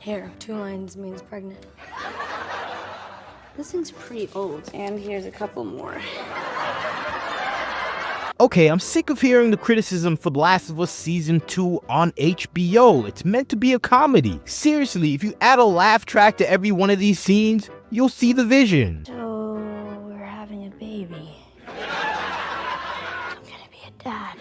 Here, 2 lines means pregnant. This thing's pretty old. And here's a couple more. Okay, I'm sick of hearing the criticism for The Last of Us Season 2 on HBO. It's meant to be a comedy. Seriously, if you add a laugh track to every one of these scenes, you'll see the vision. So, we're having a baby. I'm gonna be a dad.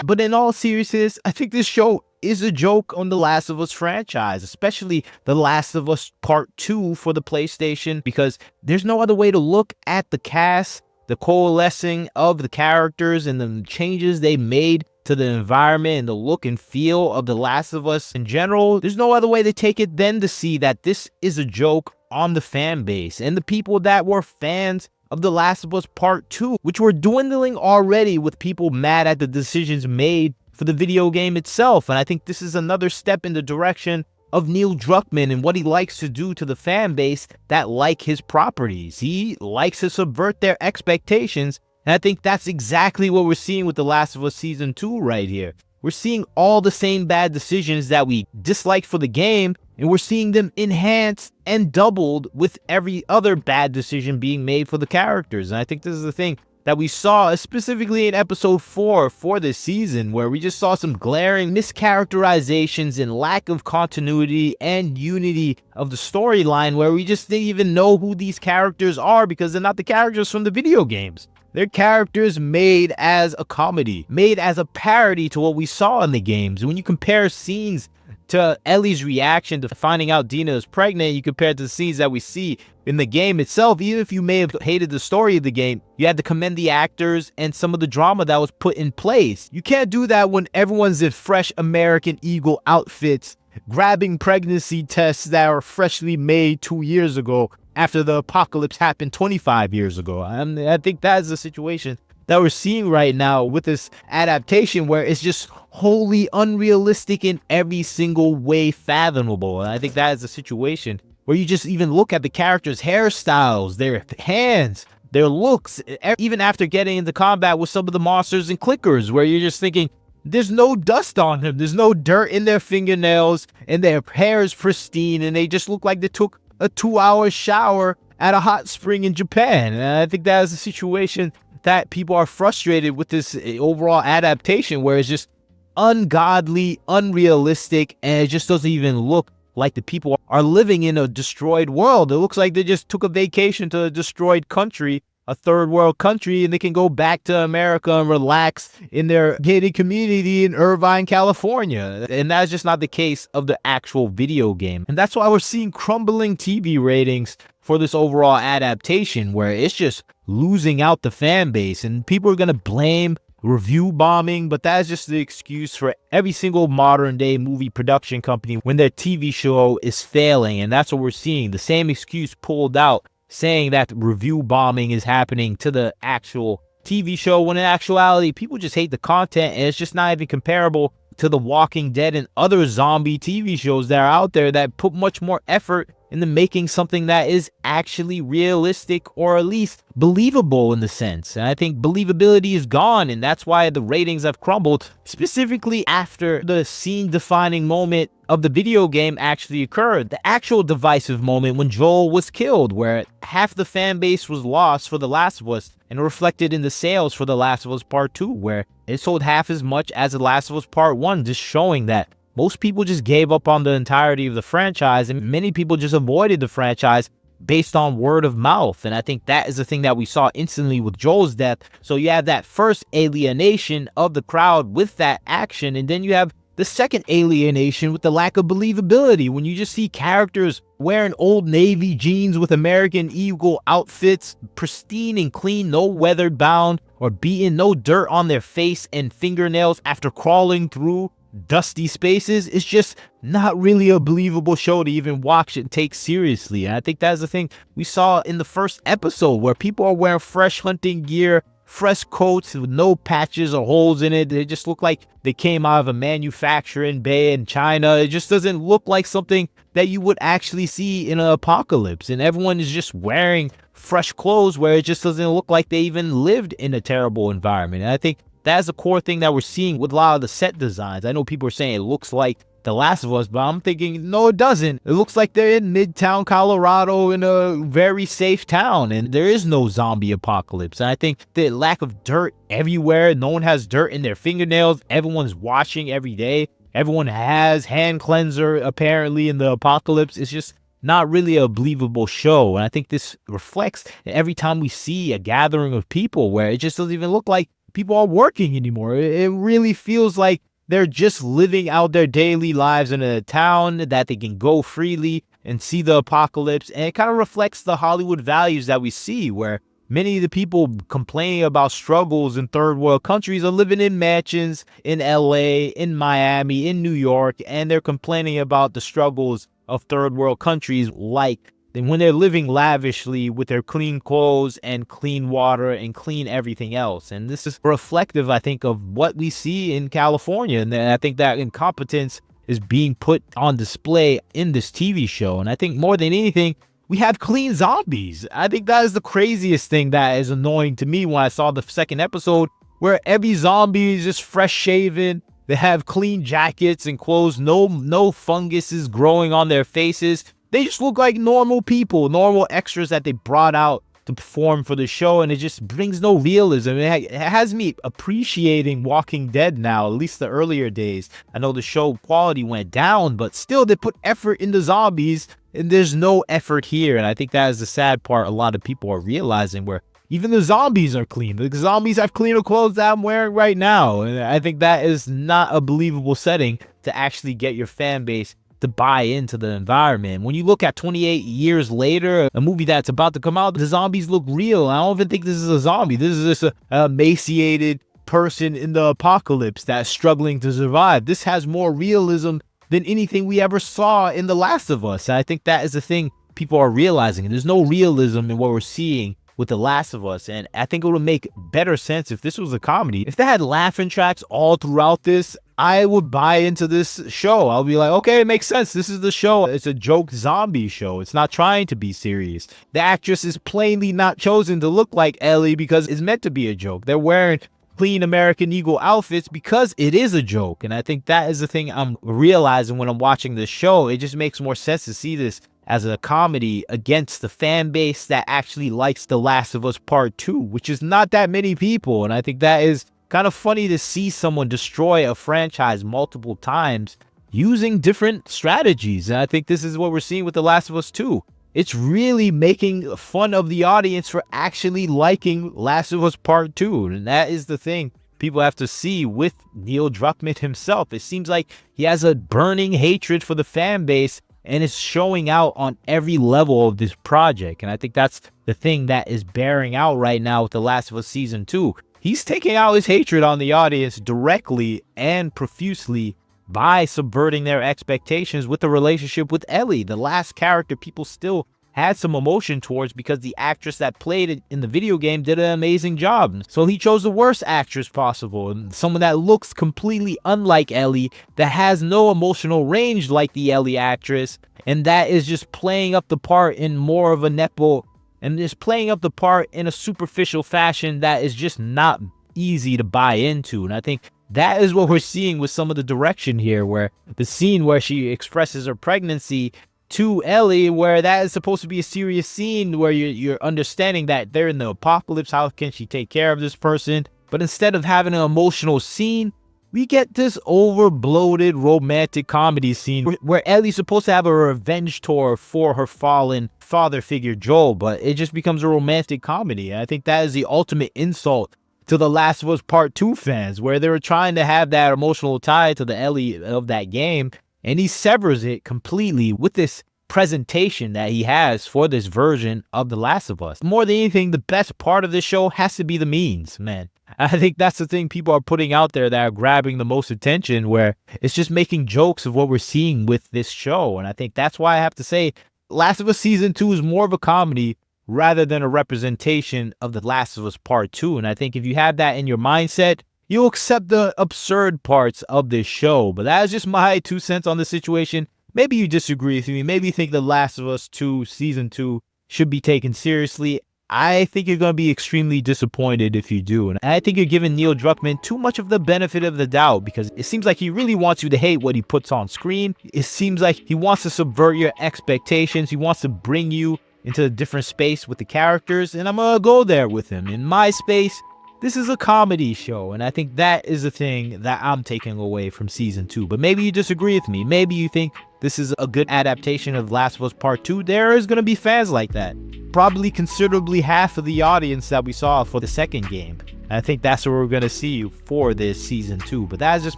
But in all seriousness, I think this show is a joke on the Last of Us franchise, especially The Last of Us Part 2 for the PlayStation, because there's no other way to look at the cast, the coalescing of the characters and the changes they made to the environment and the look and feel of The Last of Us in general. There's no other way to take it than to see that this is a joke on the fan base and the people that were fans of The Last of Us Part 2, which were dwindling already with people mad at the decisions made for the video game itself. And I think this is another step in the direction of Neil Druckmann and what he likes to do to the fan base that like his properties. He likes to subvert their expectations, and I think that's exactly what we're seeing with The Last of Us Season 2 right here. We're seeing all the same bad decisions that we disliked for the game, and we're seeing them enhanced and doubled with every other bad decision being made for the characters. And I think this is the thing that we saw specifically in episode 4 for this season, where we just saw some glaring mischaracterizations and lack of continuity and unity of the storyline, where we just didn't even know who these characters are because they're not the characters from the video games. They're characters made as a comedy, made as a parody to what we saw in the games. When you compare scenes to Ellie's reaction to finding out Dina is pregnant, you compare it to the scenes that we see in the game itself. Even if you may have hated the story of the game, you had to commend the actors and some of the drama that was put in place. You can't do that when everyone's in fresh American Eagle outfits, grabbing pregnancy tests that are freshly made 2 years ago after the apocalypse happened 25 years ago. I think that's the situation that we're seeing right now with this adaptation, where it's just wholly unrealistic in every single way fathomable. And I think that is the situation where you just even look at the characters' hairstyles, their hands, their looks, even after getting into combat with some of the monsters and clickers, where you're just thinking, there's no dust on them, there's no dirt in their fingernails, and their hair is pristine, and they just look like they took a 2-hour shower at a hot spring in Japan. And I think that is a situation that people are frustrated with this overall adaptation, where it's just ungodly, unrealistic, and it just doesn't even look like the people are living in a destroyed world. It looks like they just took a vacation to a destroyed country, a third world country, and they can go back to America and relax in their gated community in Irvine, California. And that's just not the case of the actual video game. And that's why we're seeing crumbling TV ratings for this overall adaptation, where it's just losing out the fan base, and people are going to blame review bombing, but that's just the excuse for every single modern day movie production company when their TV show is failing. And that's what we're seeing, the same excuse pulled out, saying that review bombing is happening to the actual TV show, when in actuality people just hate the content, and it's just not even comparable to The Walking Dead and other zombie TV shows that are out there that put much more effort into making something that is actually realistic, or at least believable in the sense. And I think believability is gone, and that's why the ratings have crumbled, specifically after the scene-defining moment of the video game actually occurred. The actual divisive moment when Joel was killed, where half the fan base was lost for The Last of Us, and reflected in the sales for The Last of Us Part 2, where it sold half as much as The Last of Us Part 1, just showing that most people just gave up on the entirety of the franchise, and many people just avoided the franchise based on word of mouth. And I think that is the thing that we saw instantly with Joel's death. So you have that first alienation of the crowd with that action, and then you have the second alienation with the lack of believability, when you just see characters wearing Old Navy jeans with American Eagle outfits, pristine and clean, no weathered bound or beaten, no dirt on their face and fingernails after crawling through dusty spaces. It's just not really a believable show to even watch and take seriously. And I think that's the thing we saw in the first episode, where people are wearing fresh hunting gear, fresh coats with no patches or holes in it. They just look like they came out of a manufacturing bay in China. It just doesn't look like something that you would actually see in an apocalypse. And everyone is just wearing fresh clothes, where it just doesn't look like they even lived in a terrible environment. And I think that's a core thing that we're seeing with a lot of the set designs. I know people are saying it looks like The Last of Us, but I'm thinking, no, it doesn't. It looks like they're in Midtown, Colorado, in a very safe town, and there is no zombie apocalypse. And I think the lack of dirt everywhere, no one has dirt in their fingernails, everyone's washing every day, everyone has hand cleanser apparently in the apocalypse. It's just not really a believable show. And I think this reflects every time we see a gathering of people where it just doesn't even look like people are working anymore. It really feels like they're just living out their daily lives in a town that they can go freely and see the apocalypse. And it kind of reflects the Hollywood values that we see, where many of the people complaining about struggles in third world countries are living in mansions in LA, in Miami, in New York, and they're complaining about the struggles of third world countries, like when they're living lavishly with their clean clothes and clean water and clean everything else. And this is reflective, I think, of what we see in California. And I think that incompetence is being put on display in this TV show. And I think more than anything, we have clean zombies. I think that is the craziest thing that is annoying to me when I saw the second episode, where every zombie is just fresh shaven. They have clean jackets and clothes, no funguses growing on their faces. They just look like normal people, normal extras that they brought out to perform for the show, and it just brings no realism. It has me appreciating Walking Dead now, at least the earlier days. I know the show quality went down, but still they put effort into zombies, and there's no effort here. And I think that is the sad part a lot of people are realizing, where even the zombies are clean. The zombies have cleaner clothes that I'm wearing right now. And I think that is not a believable setting to actually get your fan base to buy into the environment. When you look at 28 years later, a movie that's about to come out, the zombies look real. I don't even think this is a zombie. This is just a emaciated person in the apocalypse that's struggling to survive. This has more realism than anything we ever saw in The Last of Us. And I think that is the thing people are realizing. There's no realism in what we're seeing with The Last of Us, and I think it would make better sense if this was a comedy. If they had laughing tracks all throughout this, I would buy into this show. I'll be like, okay, it makes sense. This is the show. It's a joke zombie show. It's not trying to be serious. The actress is plainly not chosen to look like Ellie because it's meant to be a joke. They're wearing clean American Eagle outfits because it is a joke. And I think that is the thing I'm realizing when I'm watching this show. It just makes more sense to see this as a comedy against the fan base that actually likes The Last of Us Part 2, which is not that many people. And I think that is kind of funny to see someone destroy a franchise multiple times using different strategies. And I think this is what we're seeing with The Last of Us 2. It's really making fun of the audience for actually liking Last of Us Part 2. And that is the thing people have to see with Neil Druckmann himself. It seems like he has a burning hatred for the fan base, and it's showing out on every level of this project. And I think that's the thing that is bearing out right now with The Last of Us Season 2. He's taking out his hatred on the audience directly and profusely by subverting their expectations with the relationship with Ellie, the last character people still had some emotion towards because the actress that played it in the video game did an amazing job. So he chose the worst actress possible, and someone that looks completely unlike Ellie, that has no emotional range like the Ellie actress, and that is just playing up the part in more of a nepo, and just playing up the part in a superficial fashion that is just not easy to buy into. And I think that is what we're seeing with some of the direction here, where the scene where she expresses her pregnancy to Ellie, where that is supposed to be a serious scene where you're understanding that they're in the apocalypse, how can she take care of this person? But instead of having an emotional scene, we get this over-bloated romantic comedy scene where Ellie's supposed to have a revenge tour for her fallen father figure Joel, but it just becomes a romantic comedy. And I think that is the ultimate insult to The Last of Us Part 2 fans, where they were trying to have that emotional tie to the Ellie of that game, and he severs it completely with this presentation that he has for this version of The Last of Us. More than anything, the best part of this show has to be the memes, man. I think that's the thing people are putting out there that are grabbing the most attention, where it's just making jokes of what we're seeing with this show. And I think that's why I have to say Last of Us Season 2 is more of a comedy rather than a representation of The Last of Us Part 2. And I think if you have that in your mindset, you'll accept the absurd parts of this show. But that is just my 2 cents on the situation. Maybe you disagree with me. Maybe you think The Last of Us 2 Season 2 should be taken seriously. I think you're going to be extremely disappointed if you do. And I think you're giving Neil Druckmann too much of the benefit of the doubt, because it seems like he really wants you to hate what he puts on screen. It seems like he wants to subvert your expectations. He wants to bring you into a different space with the characters, and I'm going to go there with him. In my space, this is a comedy show, and I think that is the thing that I'm taking away from season 2. But maybe you disagree with me. Maybe you think this is a good adaptation of Last of Us Part 2. There is going to be fans like that. Probably considerably half of the audience that we saw for the second game. And I think that's what we're going to see for this season 2. But that's just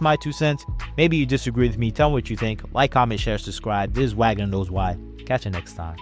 my 2 cents. Maybe you disagree with me. Tell me what you think. Like, comment, share, subscribe. This is Wagner Knows Why. Catch you next time.